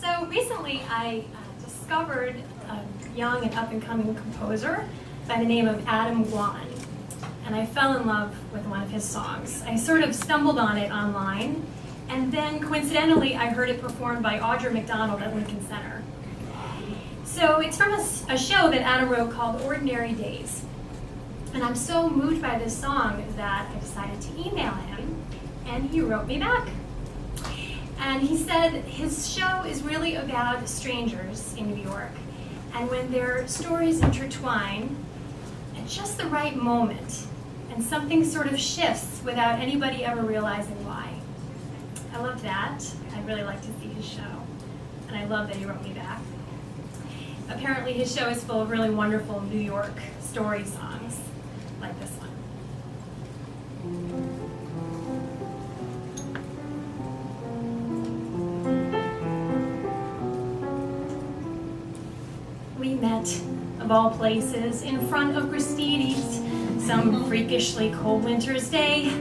So recently I discovered a young and up-and-coming composer by the name of Adam Gwon, and I fell in love with one of his songs. I sort of stumbled on it online, and then coincidentally I heard it performed by Audra McDonald at Lincoln Center. So it's from a show that Adam wrote called Ordinary Days. And I'm so moved by this song that I decided to email him, and he wrote me back. And he said his show is really about strangers in New York, and when their stories intertwine at just the right moment, and something sort of shifts without anybody ever realizing why. I love that. I'd really like to see his show, and I love that he wrote me back. Apparently his show is full of really wonderful New York story songs, like this one. We met, of all places, in front of Gristedes, some freakishly cold winter's day.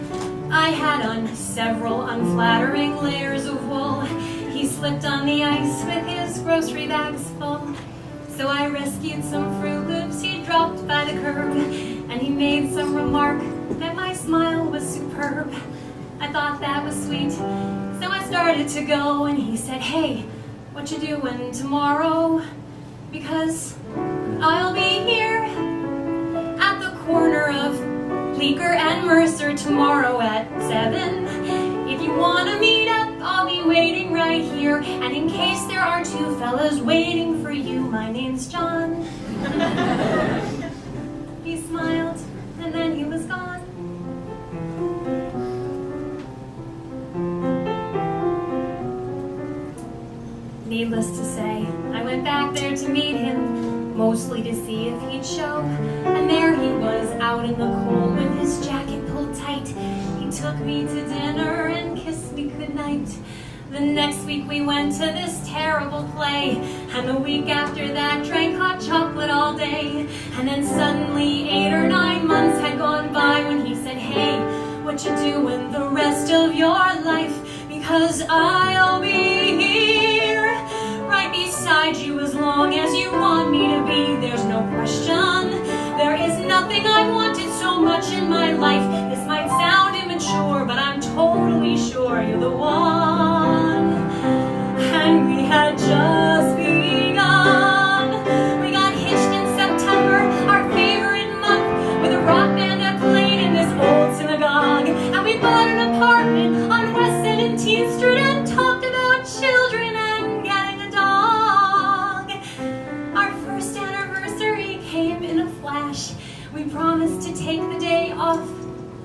I had on several unflattering layers of wool. He slipped on the ice with his grocery bags full. So I rescued some Fruit Loops he dropped by the curb, and he made some remark that my smile was superb. I thought that was sweet, so I started to go, and he said, "Hey, what you doing tomorrow? Because I'll be here at the corner of Bleecker and Mercer tomorrow at 7. If you want to meet up, I'll be waiting right here. And in case there are two fellas waiting for you, my name's John." He smiled, and then he was gone. Needless to say, I went back there to meet him, mostly to see if he'd show. And there he was, out in the cold with his jacket pulled tight. He took me to dinner and kissed me goodnight. The next week we went to this terrible play, and the week after that drank hot chocolate all day. And then suddenly 8 or 9 months had gone by when he said, "Hey, what you doing the rest of your life? Because I'll be here right beside you as long as you want me to be. There's no question, there is nothing I wanted so much in my life. This might sound immature, but I'm totally sure you're the one." And we had just begun. We got hitched in September, our favorite month, with a rock band that played in this old synagogue. And we bought an apartment on West 17th Street and talked about children and getting a dog. Our first anniversary came in a flash. We promised to take the day off.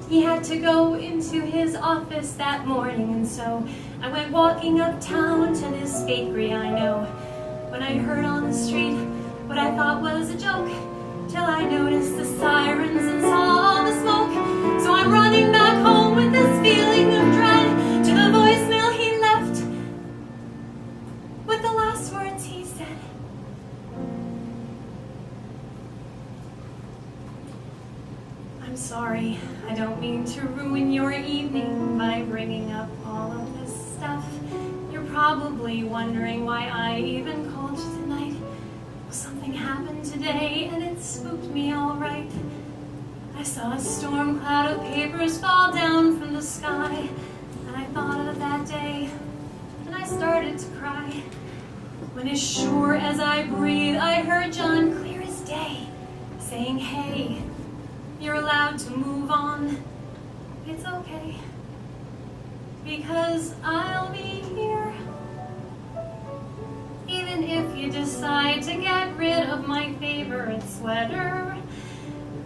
He had to go into his office that morning, and so I went walking uptown to this bakery I know. When I heard on the street what I thought was a joke, till I noticed the sirens and saw all the smoke. So I'm running back home with this feeling of dread, to the voicemail he left with the last words he said. "I'm sorry, I don't mean to ruin your evening by bringing up all of this stuff. You're probably wondering why I even called you tonight. Well, something happened today and it spooked me all right. I saw a storm cloud of papers fall down from the sky, and I thought of that day, and I started to cry. When as sure as I breathe, I heard John clear as day, saying, 'Hey, you're allowed to move on. It's okay. Because I'll be here. Even if you decide to get rid of my favorite sweater.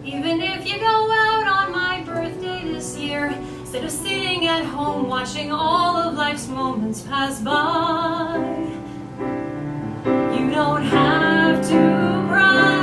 Even if you go out on my birthday this year, instead of sitting at home watching all of life's moments pass by. You don't have to cry,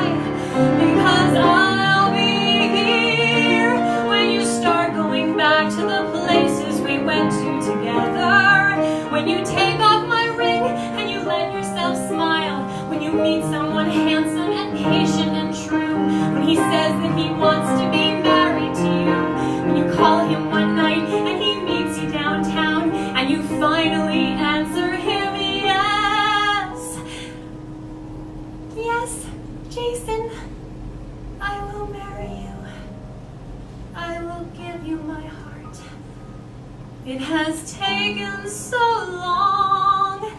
because I'll be here when you start going back to the places we went to together. When you take off my ring and you let yourself smile. When you meet someone handsome and patient and true. When he says that he wants to be married to you. When you call him one night and he meets you downtown, and you finally answer him yes. has taken so long,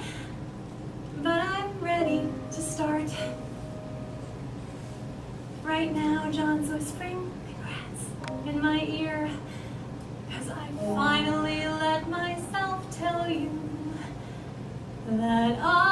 but I'm ready to start. Right now, John's whispering congrats in my ear, 'cause I finally let myself tell you that I